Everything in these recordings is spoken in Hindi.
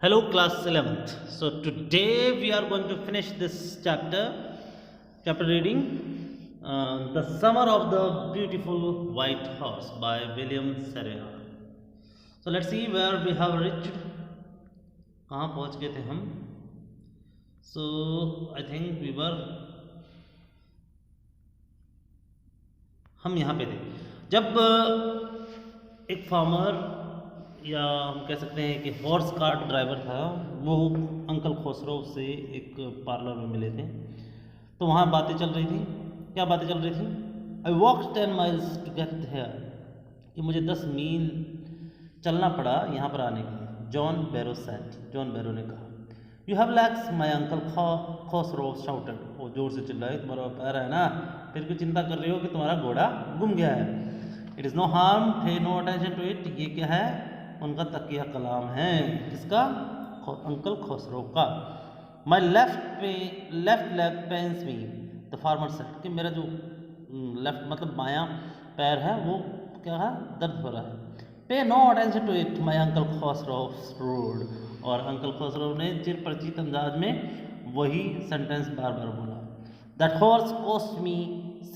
Hello, class 11th. So today we are going to finish this chapter reading, The Summer of the Beautiful White Horse by William Serra. So let's see where we have reached. कहाँ पहुँच गए थे हम? So I think हम यहाँ पे थे जब एक फार्मर या हम कह सकते हैं कि हॉर्स कार्ट ड्राइवर था, वो अंकल खोसरो से एक पार्लर में मिले थे। तो वहाँ बातें चल रही थी। क्या बातें चल रही थी? I walk 10 miles to get here, कि मुझे 10 मील चलना पड़ा यहाँ पर आने के लिए। जॉन बैरो ने कहा, you have lacks my uncle Khosrove shouted. वो जोर से चिल्लाए, तुम्हारा पैर है ना, फिर भी चिंता कर रही हो कि तुम्हारा घोड़ा गुम गया है। इट इज़ नो हार्म, पे नो अटेंशन टू इट। ये क्या है? उनका तकिया कलाम है। किसका? अंकल खोसरो का। My left leg pens me, the farmer said, कि मेरा जो लेफ्ट मतलब बायां पैर है वो क्या है, दर्द हो रहा है। Pay no attention to it, my uncle Khosrove roared. और अंकल खोसरो ने चिर परिचित अंदाज में वही सेंटेंस बार बार बोला। That horse cost me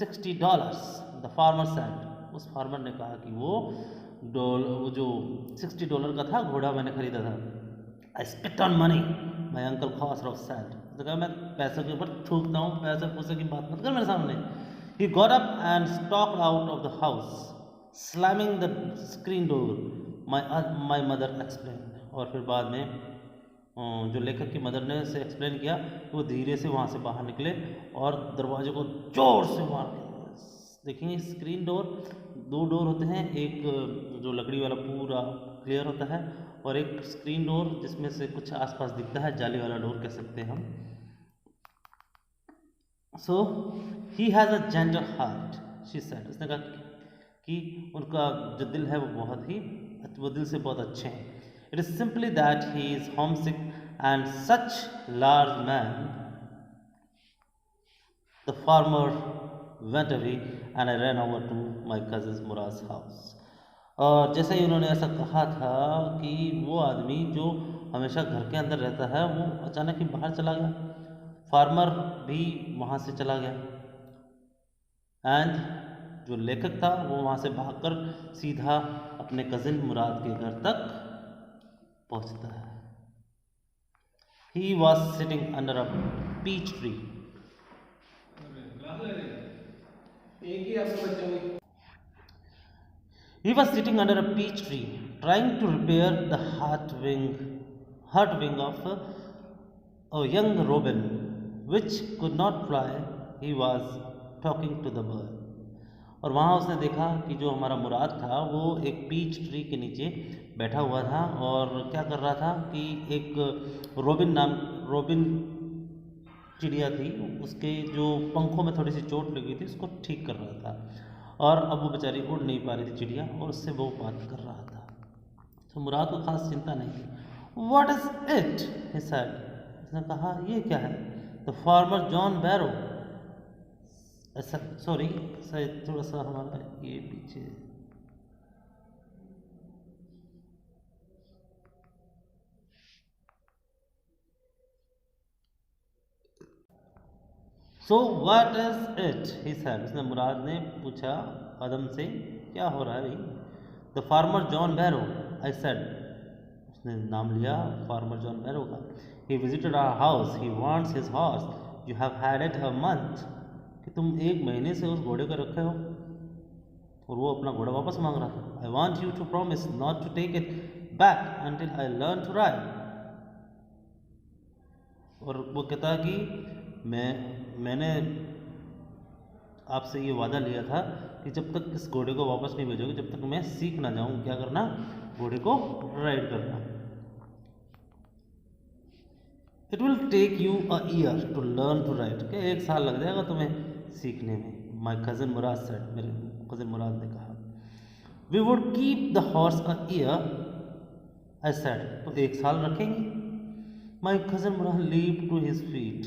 $60, the farmer said. उस फार्मर ने कहा कि वो जो $60 का था घोड़ा मैंने खरीदा था। I spit on money, my uncle Khosrove said. तो कहा, मैं पैसों के ऊपर थूकता हूँ, पैसे पूसे की बात मत कर मेरे सामने। He got up and stocked out of the house, slamming the screen door, my mother explain. और फिर बाद में जो लेखक की मदर ने उसे एक्सप्लेन किया, वो धीरे से वहाँ से बाहर निकले और दरवाजे को जोर से मार के, देखेंगे स्क्रीन डोर, 2 डोर होते हैं, एक जो लकड़ी वाला पूरा क्लियर होता है और एक स्क्रीन डोर जिसमें से कुछ आसपास दिखता है, जाली वाला डोर कह सकते हैं हम। So he has a gentle heart, she said. उसने कहा कि उनका जो दिल है वो दिल से बहुत अच्छे हैं। It is simply that he is home sick and such large man. The farmer went away and I ran over to my cousin Murad's house. और जैसे ही उन्होंने ऐसा कहा था कि वो आदमी जो हमेशा घर के अंदर रहता है वो अचानक ही बाहर चला गया, फार्मर भी वहाँ से चला गया, एंड जो लेखक था वो वहाँ से भागकर सीधा अपने कजिन मुराद के घर तक पहुँचता है। He was sitting under a peach tree. He was sitting under a peach tree, trying to repair the hurt wing of a young robin, which could not fly. He was talking to the bird. और वहाँ उसने देखा कि जो हमारा मुराद था वो एक पीच ट्री के नीचे बैठा हुआ था और क्या कर रहा था कि एक रोबिन चिड़िया थी, उसके जो पंखों में थोड़ी सी चोट लगी थी उसको ठीक कर रहा था, और अब वो बेचारी उड़ नहीं पा रही थी चिड़िया, और उससे वो बात कर रहा था। तो मुराद को खास चिंता नहीं थी। What is it, he said. उसने कहा, ये क्या है? द फार्मर जॉन बैरो, ऐसा सॉरी थोड़ा सा हमारा ये पीछे, so what is it, he said. उसने मुराद ने पूछा आदम से, क्या हो रहा है भाई? The farmer John Barrow, I said. उसने नाम लिया फार्मर जॉन बैरो का। He visited our house, he wants his horse, you have had it a month, कि तुम 1 महीने से उस घोड़े को रखे हो और वो अपना घोड़ा वापस मांग रहा था। I want you to promise not to take it back until I learn to ride. और वो कहता है कि मैंने आपसे ये वादा लिया था कि जब तक इस घोड़े को वापस नहीं भेजोगे, जब तक मैं सीख ना जाऊं क्या करना, घोड़े को राइड करना। It will take you a year to learn to ride, क्या 1 साल लग जाएगा तुम्हें सीखने में। माई कजिन मुराद सेड, मेरे कजिन मुराद ने कहा। We would keep the horse a year, I said. तो 1 साल रखेंगे। My cousin Murad leap to his feet,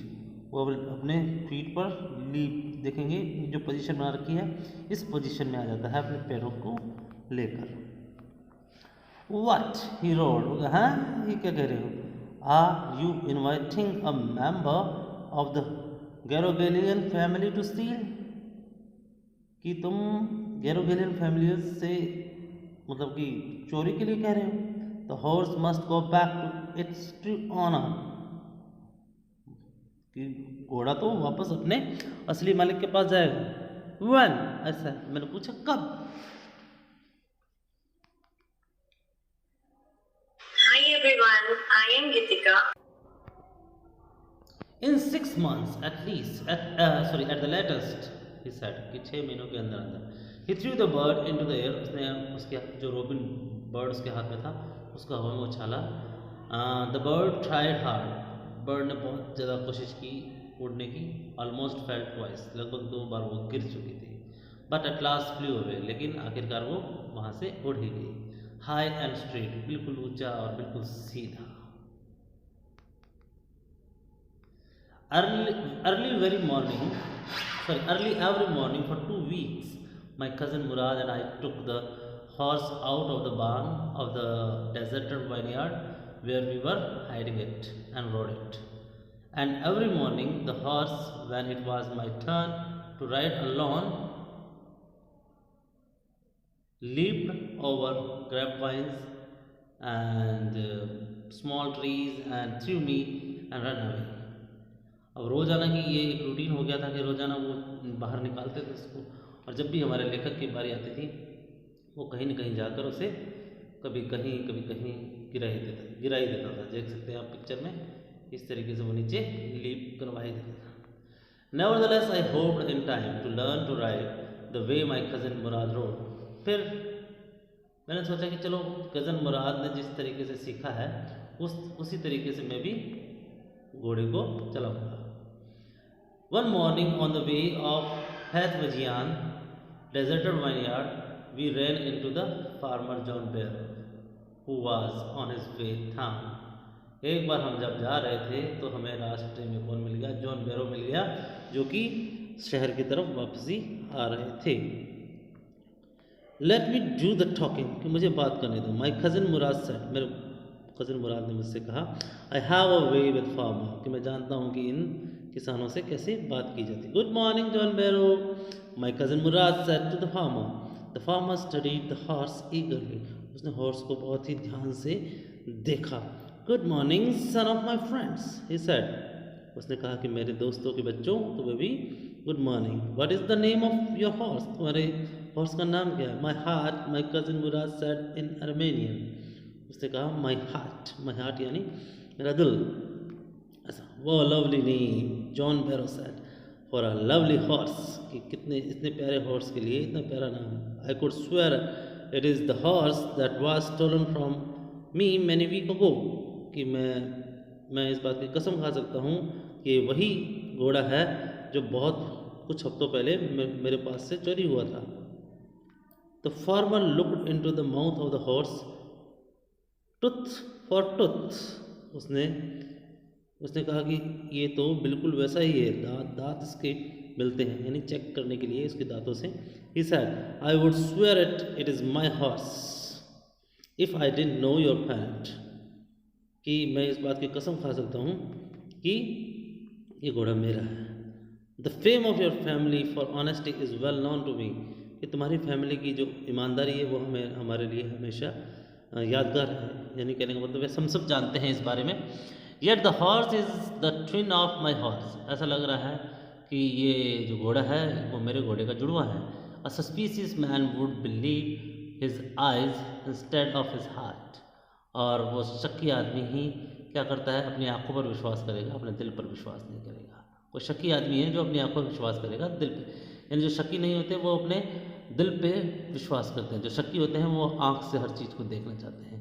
वो अपने फीट पर लीप, देखेंगे जो पोजीशन बना रखी है इस पोजीशन में आ जाता है अपने पैरों को लेकर। व्हाट, ही रोड, हाँ ये क्या कह रहे हो? Are you inviting a member of the Garoghlanian family to steal? कि तुम गैरोगेलियन फैमिली से मतलब कि चोरी के लिए कह रहे हो? The horse must go back to its true honour, कि घोड़ा तो वापस अपने असली मालिक के पास जाएगा। When? ऐसा मैंने पूछा कब? Hi everyone, I am Gitika. In 6 months at least, at the latest, he said, कि 6 महीनों के अंदर अंदर। He threw the bird into the air, उसने उसके जो रोबिन बर्ड उसके हाथ में था उसका हवा में उछाला। The bird tried hard, bird ने बहुत ज़्यादा कोशिश की उड़ने की। Almost fell twice, लगभग 2 बार वो गिर चुकी थी। But at last flew away, लेकिन आखिरकार वो वहाँ से उड़ ही गई। High and straight, बिल्कुल ऊंचा और बिल्कुल सीधा। Early every morning for 2 weeks, my cousin Murad and I took the horse out of the barn of the deserted vineyard where we were hiding it and rode it. And every morning the horse, when it was my turn to ride alone, leaped over grapevines and small trees and threw me and ran away. अब रोज़ाना की ये एक रूटीन हो गया था कि रोज़ाना वो बाहर निकालते थे उसको, और जब भी हमारे लेखक की बारी आती थी वो कहीं न कहीं जाकर उसे कभी कहीं गिरा ही देता था। देख सकते हैं आप पिक्चर में, इस तरीके से वो नीचे लीप करवा ही देता था। Nevertheless, I hoped in time to learn to ride the way my cousin Murad rode. फिर मैंने सोचा कि चलो कज़न मुराद ने जिस तरीके से सीखा है उसी तरीके से मैं भी घोड़े को चलाऊंगा। One morning on the way of Hathwajian deserted vineyard, we ran into the farmer John Bear, who was on his way town. एक बार हम जब जा रहे थे तो हमें रास्ते में कौन मिल गया? जॉन बेरो मिल गया, जो कि शहर की तरफ वापसी आ रहे थे। Let me do the talking, कि मुझे बात करने दो। My cousin Murad said, मेरे कज़न मुराद ने मुझसे कहा, I have a way with farmer, कि मैं जानता हूँ कि इन किसानों से कैसे बात की जाती है। Good morning, John Barrow, my cousin Murad said to the farmer. The farmer studied the horse eagerly. उसने हॉर्स को बहुत ही ध्यान से देखा। Good morning, son of my friends, he said. उसने कहा कि मेरे दोस्तों के बच्चों, तो वे भी good morning. What is the name of your horse? तुम्हारे हॉर्स का नाम क्या है? My heart, my cousin Murad said in Armenian. उसने कहा माई हार्ट यानी मेरा दिल। ऐसा वो lovely name, John Barrow said, for a lovely horse, कि कितने इतने प्यारे हॉर्स के लिए इतना प्यारा नाम। I could swear it is the horse that was stolen from me many week ago, कि मैं इस बात की कसम खा सकता हूँ कि वही घोड़ा है जो बहुत कुछ हफ्तों पहले मेरे पास से चोरी हुआ था। The farmer looked into the mouth of the horse tooth for tooth, उसने कहा कि ये तो बिल्कुल वैसा ही है, दांत इसके मिलते हैं, यानी चेक करने के लिए इसके दांतों से। He said, I would swear it is my horse if I didn't know your parent, कि मैं इस बात की कसम खा सकता हूँ कि ये घोड़ा मेरा है। The fame of your family for honesty is well known to me, कि तुम्हारी फैमिली की जो ईमानदारी है वो हमारे लिए हमेशा यादगार है, यानी कहने का मतलब है हम सब जानते हैं इस बारे में। Yet the horse is the twin of my horse, ऐसा लग रहा है कि ये जो घोड़ा है वो मेरे घोड़े का जुड़वा है। A suspicious man would believe his eyes instead of his heart, और वो शक्की आदमी ही क्या करता है, अपनी आंखों पर विश्वास करेगा, अपने दिल पर विश्वास नहीं करेगा। कोई शक्की आदमी है जो अपनी आंखों पर विश्वास करेगा, दिल पे, यानी जो शक्की नहीं होते वो अपने दिल पे विश्वास करते हैं, जो शक्की होते हैं वो आँख से हर चीज़ को देखना चाहते हैं।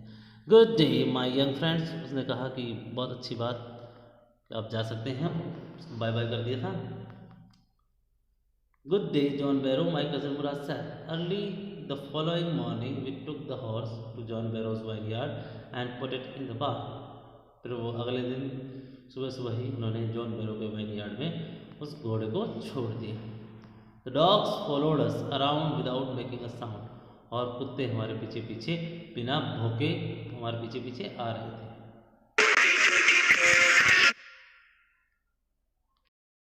Good day my young friends, उसने कहा कि बहुत अच्छी बात, आप जा सकते हैं, उसको बाय बाय कर दिया था। Good day John Barrow, my cousin Murad said. Early the following morning we took the horse to John Barrow's vineyard and put it in the barn. फिर वो अगले दिन सुबह ही उन्होंने जॉन बैरो के वाइनयार्ड में उस घोड़े को छोड़ दिया। The dogs followed us around without making a sound, और कुत्ते हमारे पीछे बिना भौंके हमारे पीछे आ रहे थे।